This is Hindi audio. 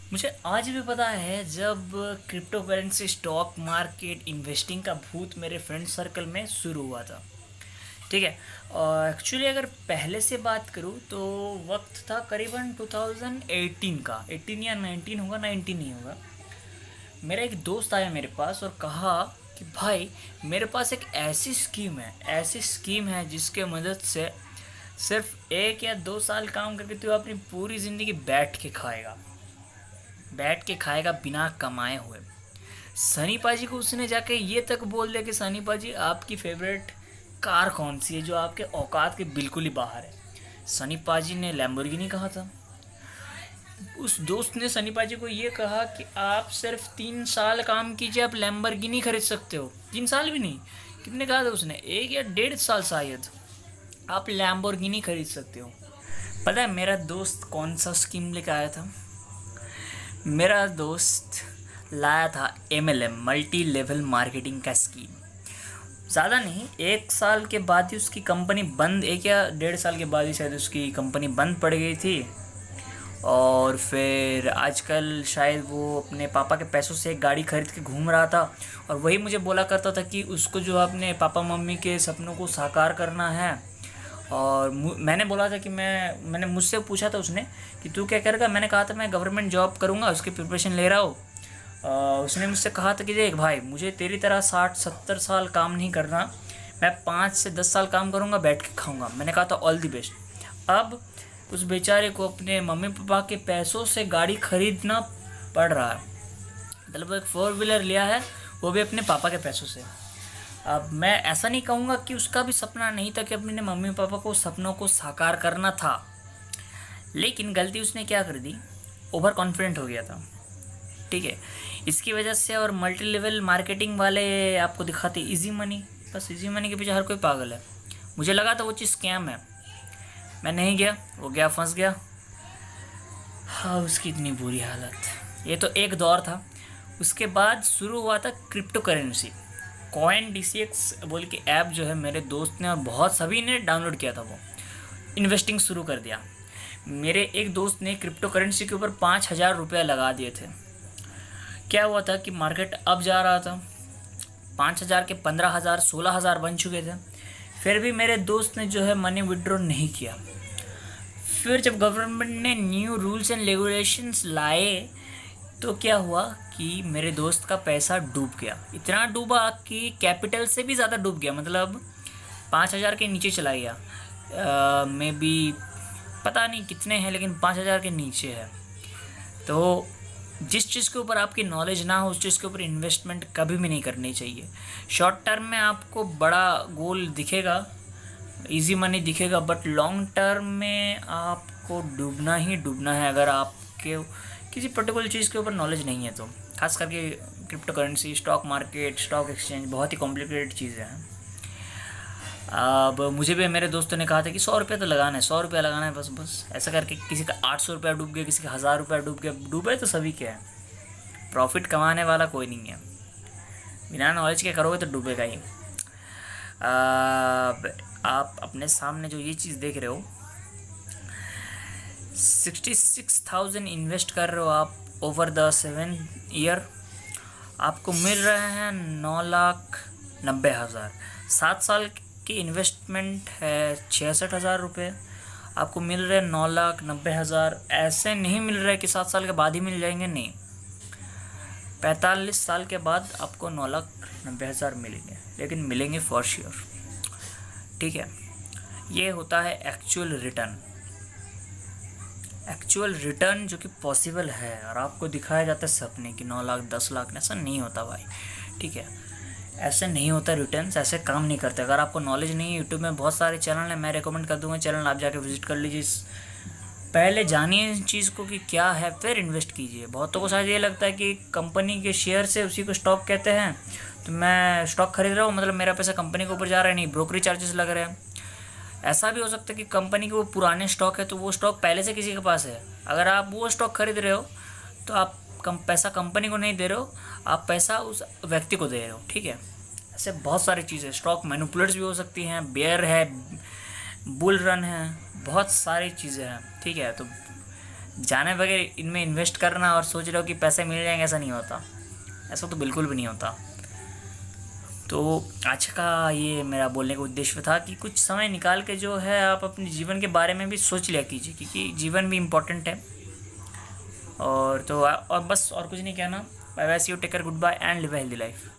मुझे आज भी पता है जब crypto currency stock market investing का भूत मेरे फ्रेंड सर्कल में शुरू हुआ था। ठीक है। और एक्चुअली अगर पहले से बात करूँ तो वक्त था करीबन 2018 का, 18 या 19 होगा, 19 नहीं होगा। मेरा एक दोस्त आया मेरे पास और कहा कि भाई मेरे पास एक ऐसी स्कीम है जिसके मदद से सिर्फ 1 या 2 साल काम करके तू अपनी पूरी ज़िंदगी बैठ के खाएगा बिना कमाए हुए। सनी पाजी को उसने जाके ये तक बोल दिया कि सनी पाजी आपकी फेवरेट कार कौन सी है जो आपके औकात के बिल्कुल ही बाहर है। सनी पाजी ने लैम्बोर्गिनी कहा था। उस दोस्त ने सनी पाजी को ये कहा कि आप सिर्फ 3 साल काम कीजिए, आप लैम्बोर्गिनी खरीद सकते हो। 3 साल भी नहीं, कितने कहा था उसने, 1 या 1.5 साल शायद, आप लैम्बोर्गिनी खरीद सकते हो। पता है मेरा दोस्त कौन सा स्कीम लेकर आया था? मेरा दोस्त लाया था MLM, मल्टी लेवल मार्केटिंग का स्कीम। ज़्यादा नहीं, 1 साल के बाद ही उसकी कंपनी बंद, 1 या 1.5 साल के बाद ही शायद उसकी कंपनी बंद पड़ गई थी। और फिर आजकल शायद वो अपने पापा के पैसों से एक गाड़ी खरीद के घूम रहा था। और वही मुझे बोला करता था कि उसको जो अपने पापा मम्मी के सपनों को साकार करना है। और मैंने बोला था कि मैंने मुझसे पूछा था उसने कि तू क्या करेगा। मैंने कहा था मैं गवर्नमेंट जॉब करूँगा, उसकी प्रिपरेशन ले रहा हूँ। उसने मुझसे कहा था कि देख भाई, मुझे तेरी तरह 60-70 साल काम नहीं करना, मैं 5 से 10 साल काम करूँगा, बैठ के खाऊँगा। मैंने कहा था ऑल दी बेस्ट। अब उस बेचारे को अपने मम्मी पापा के पैसों से गाड़ी खरीदना पड़ रहा है। मतलब वो एक 4 व्हीलर लिया है, वो भी अपने पापा के पैसों से। अब मैं ऐसा नहीं कहूँगा कि उसका भी सपना नहीं था कि अपने मम्मी पापा को सपनों को साकार करना था, लेकिन गलती उसने क्या कर दी, ओवर कॉन्फिडेंट हो गया था। ठीक है, इसकी वजह से। और मल्टी लेवल मार्केटिंग वाले आपको दिखाते इजी मनी, बस इजी मनी के पीछे हर कोई पागल है। मुझे लगा था वो चीज़ स्कैम है, मैं नहीं गया, वो गया, फंस गया। हाँ, उसकी इतनी बुरी हालत। ये तो एक दौर था। उसके बाद शुरू हुआ था क्रिप्टो करेंसी। CoinDCX बोल के ऐप जो है, मेरे दोस्त ने और बहुत सभी ने डाउनलोड किया था, वो इन्वेस्टिंग शुरू कर दिया। मेरे एक दोस्त ने क्रिप्टो करेंसी के ऊपर 5,000 रुपया लगा दिए थे। क्या हुआ था कि मार्केट अप जा रहा था, 5,000 के 15,000, 16,000 बन चुके थे। फिर भी मेरे दोस्त ने जो है मनी विड्रॉ नहीं किया। फिर जब गवर्नमेंट ने न्यू रूल्स एंड रेगुलेशंस लाए तो क्या हुआ कि मेरे दोस्त का पैसा डूब गया। इतना डूबा कि कैपिटल से भी ज़्यादा डूब गया, मतलब 5,000 के नीचे चला गया। मे बी पता नहीं कितने हैं, लेकिन 5,000 के नीचे है। तो जिस चीज़ के ऊपर आपकी नॉलेज ना हो उस चीज़ के ऊपर इन्वेस्टमेंट कभी भी नहीं करनी चाहिए। शॉर्ट टर्म में आपको बड़ा गोल दिखेगा, इजी मनी दिखेगा, बट लॉन्ग टर्म में आपको डूबना ही डूबना है अगर आपके किसी पर्टिकुलर चीज़ के ऊपर नॉलेज नहीं है तो। खास करके crypto currency, stock market, stock exchange बहुत ही कॉम्प्लिकेटेड चीज़ें हैं। अब मुझे भी मेरे दोस्तों ने कहा था कि 100 रुपया तो लगाना है, 100 रुपया लगाना है, बस बस ऐसा करके किसी का 800 रुपया डूब गया, किसी का 1,000 रुपया डूब गया। डूबे तो सभी के हैं, प्रॉफिट कमाने वाला कोई नहीं है। बिना नॉलेज के करोगे तो डूबेगा ही। आप अपने सामने जो ये चीज़ देख रहे हो, 66,000 इन्वेस्ट कर रहे हो आप ओवर द 7 ईयर, आपको मिल रहे हैं 9,90,000। 7 साल की इन्वेस्टमेंट है 66,000 रुपये, आपको मिल रहे हैं 9,90,000। ऐसे नहीं मिल रहा है कि 7 साल के बाद ही मिल जाएंगे, नहीं, 45 साल के बाद आपको 9,90,000 मिलेंगे, लेकिन मिलेंगे फॉर श्योर। ठीक है, ये होता है एक्चुअल रिटर्न जो कि पॉसिबल है। और आपको दिखाया जाता है सपने कि 9 लाख 10 लाख, ऐसा नहीं होता भाई। ठीक है, ऐसे नहीं होता, रिटर्न्स ऐसे काम नहीं करते। अगर आपको नॉलेज नहीं है, यूट्यूब में बहुत सारे चैनल हैं, मैं रेकमेंड कर दूंगा चैनल, आप जाके विजिट कर लीजिए। पहले जानिए इस चीज़ को कि क्या है, फिर इन्वेस्ट कीजिए। बहुतों को शायद ये लगता है कि कंपनी के शेयर से उसी को स्टॉक कहते हैं, तो मैं स्टॉक खरीद रहा हूँ मतलब मेरा पैसा कंपनी के ऊपर जा रहा है, नहीं, ब्रोकरी चार्जेस लग रहे हैं। ऐसा भी हो सकता है कि कंपनी के वो पुराने स्टॉक है तो वो स्टॉक पहले से किसी के पास है, अगर आप वो स्टॉक खरीद रहे हो तो आप पैसा कंपनी को नहीं दे रहे हो, आप पैसा उस व्यक्ति को दे रहे हो। ठीक है, ऐसे बहुत सारी चीज़ें, स्टॉक मैनिपुलेट्स भी हो सकती हैं, बेयर है, बुल रन है, बहुत सारी चीज़ें हैं। ठीक है, तो जाने बगैर इनमें इन्वेस्ट करना और सोच रहे हो कि पैसे मिल जाएंगे, ऐसा नहीं होता। ऐसा तो बिल्कुल भी नहीं होता। तो आज का ये मेरा बोलने का उद्देश्य था कि कुछ समय निकाल के जो है आप अपने जीवन के बारे में भी सोच लिया कीजिए, क्योंकि जीवन भी इम्पोर्टेंट है। और तो और बस और कुछ नहीं कहना। Bye bye, see you, take care, goodbye and live a healthy life.